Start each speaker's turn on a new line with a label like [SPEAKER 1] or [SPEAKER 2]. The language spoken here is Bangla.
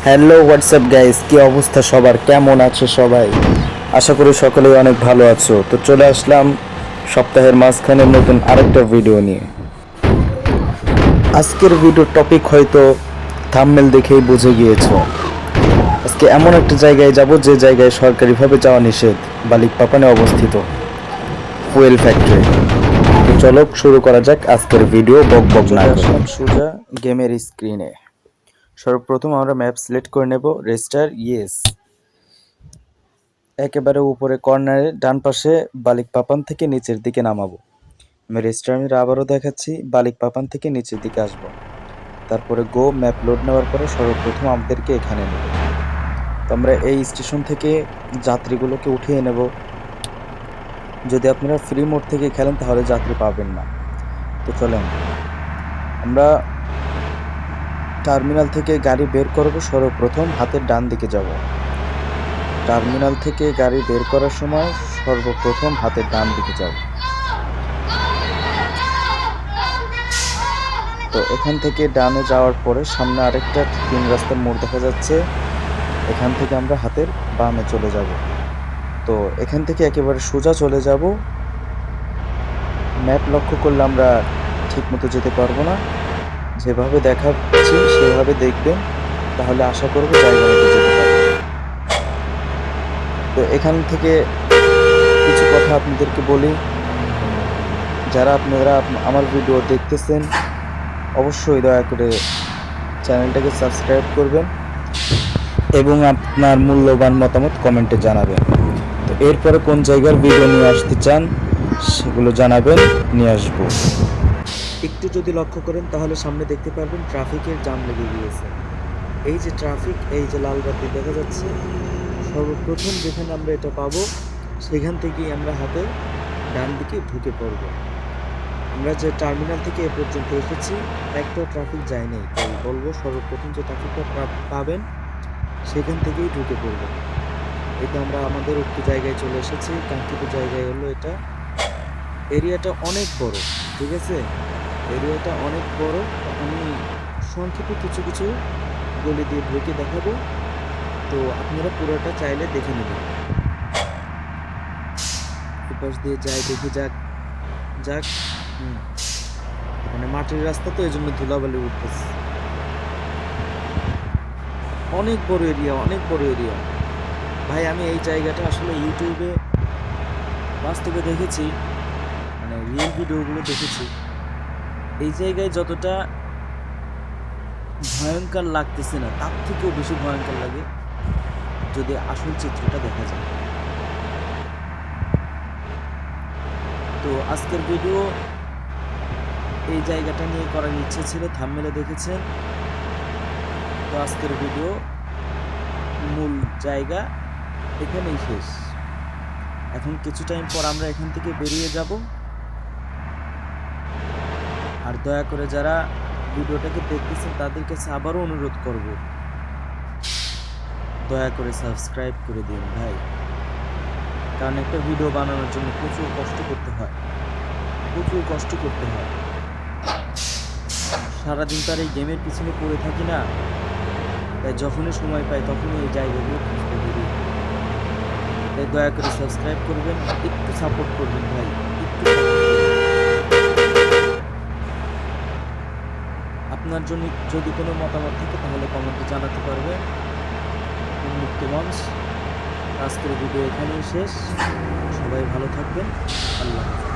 [SPEAKER 1] হ্যালো হোয়াটসঅ্যাপ গাইস, কি অবস্থা সবার? কেমন আছো সবাই? আশা করি সকলেই অনেক ভালো আছো। তো চলে আসলাম সপ্তাহের মাঝখানে নতুন আরেকটা ভিডিও নিয়ে। আজকের ভিডিওর টপিক হয়তো থাম্বনেল দেখেই বুঝে গিয়েছো। আজকে এমন একটা জায়গায় যাব যে জায়গায় সরকারিভাবে যাওয়া নিষেধ, বালিকপাপানে অবস্থিত ফুয়েল ফ্যাক্টরি। তো চলো শুরু করা যাক আজকের ভিডিও বক বক না করে। আসলাম সোজা গেমের স্ক্রিনে। সর্বপ্রথম আমরা ম্যাপ সিলেক্ট করে নেব, রেজিস্টার ইয়েস। একেবারে উপরে কর্নারে ডান পাশে বালিকপাপান থেকে নিচের দিকে নামাবো। আমি রেজিস্টার আবারও দেখাচ্ছি, বালিকপাপান থেকে নিচের দিকে আসব। তারপরে গো ম্যাপ লোড নেওয়ার পরে সর্বপ্রথম আমাদেরকে এখানে নেবে। তো আমরা এই স্টেশন থেকে যাত্রীগুলোকে উঠিয়ে নেব। যদি আপনারা ফ্রি মোড থেকে খেলেন তাহলে যাত্রী পাবেন না। তো চলেন আমরা টার্মিনাল থেকে গাড়ি বের করব। সর্বপ্রথম হাতের ডান দিকে যাব। টার্মিনাল থেকে গাড়ি বের করার সময় সর্বপ্রথম হাতের ডান দিকে যাব। তো এখান থেকে ডানে যাওয়ার পরে সামনে আরেকটা 3 রাস্তার মোড় দেখা যাচ্ছে। এখান থেকে আমরা হাতের বামে চলে যাব। তো এখান থেকে একেবারে সোজা চলে যাব। ম্যাপ লক্ষ্য করলে আমরা ঠিকমতো যেতে পারবো না, যেভাবে দেখাচ্ছি সেভাবে দেখবেন, তাহলে আশা করব জায়গা মতো যেতে পারবো। তো এখান থেকে কিছু কথা আপনাদেরকে বলি। যারা আপনারা আমার ভিডিও দেখতেছেন অবশ্যই দয়া করে চ্যানেলটাকে সাবস্ক্রাইব করবেন এবং আপনার মূল্যবান মতামত কমেন্টে জানাবেন। তো এরপরে কোন জায়গার ভিডিও নিয়ে আসতে চান সেগুলো জানাবেন, নিয়ে আসবো। একটু যদি লক্ষ্য করেন তাহলে সামনে দেখতে পারবেন ট্রাফিকের জ্যাম লেগে গিয়েছে। এই যে ট্রাফিক, এই যে লাল বাতি দেখা যাচ্ছে, সর্বপ্রথম যেখানে আমরা এটা পাবো সেখান থেকেই আমরা হাতে ডান দিকে ঢুকে পড়ব। আমরা যে টার্মিনাল থেকে এ পর্যন্ত এসেছি একটাও ট্রাফিক যায় নাই, তাই বলবো সর্বপ্রথম যে ট্রাফিকটা পাবেন সেখান থেকেই ঢুকে পড়বেন। এটা আমরা আমাদের উক্ত জায়গায় চলে এসেছি, কাঙ্ক্ষিত জায়গায় হলো এটা। এরিয়াটা অনেক বড়, ঠিক আছে, এরিয়াটা অনেক বড়। আমি সংক্ষেপে কিছু কিছু গলি দিয়ে ঢুকে দেখাবো, তো আপনারা পুরোটা চাইলে দেখে নেবেন। এপাশ দিয়ে যাই, দেখে যাক যাক মানে মাটির রাস্তা তো এই জন্য ধুলাবালি উঠতেছে। অনেক বড় এরিয়া, অনেক বড় এরিয়া ভাই। আমি এই জায়গাটা আসলে ইউটিউবে বাস্তবে দেখেছি, মানে রিয়েল ভিডিওগুলো দেখেছি। এই জায়গায় যতটা ভয়ঙ্কর লাগতেছে না, তার থেকেও বেশি ভয়ঙ্কর লাগে যদি আসল চিত্রটা দেখা যায়। তো আজকের ভিডিও এই জায়গাটা নিয়ে করার ইচ্ছে ছিল, থাম্বনেলে দেখেছেন। তো আজকের ভিডিও মূল জায়গা এখানেই শেষ। এখন কিছু টাইম পর আমরা এখান থেকে বেরিয়ে যাব। আর দয়া করে যারা ভিডিওটাকে দেখতেছেন তাদের কাছে আবারও অনুরোধ করব, দয়া করে সাবস্ক্রাইব করে দিন ভাই। কারণ একটা ভিডিও বানানোর জন্য প্রচুর কষ্ট করতে হয়, প্রচুর কষ্ট করতে হয়। সারাদিন তার এই গেমের পিছনে পড়ে থাকি না, তাই যখনই সময় পাই তখনই এই জায়গাগুলো খুঁজতে বেরি। তাই দয়া করে সাবস্ক্রাইব করবেন, একটু সাপোর্ট করবেন ভাই, একটু আপনার জন্য যদি কোনো মতামত থাকে তাহলে কমেন্টে জানাতে পারবেন। উন্মুক্ত মঞ্চ। আজকের ভিডিও এখানেই শেষ। সবাই ভালো থাকবেন। আল্লাহ হাফেজ।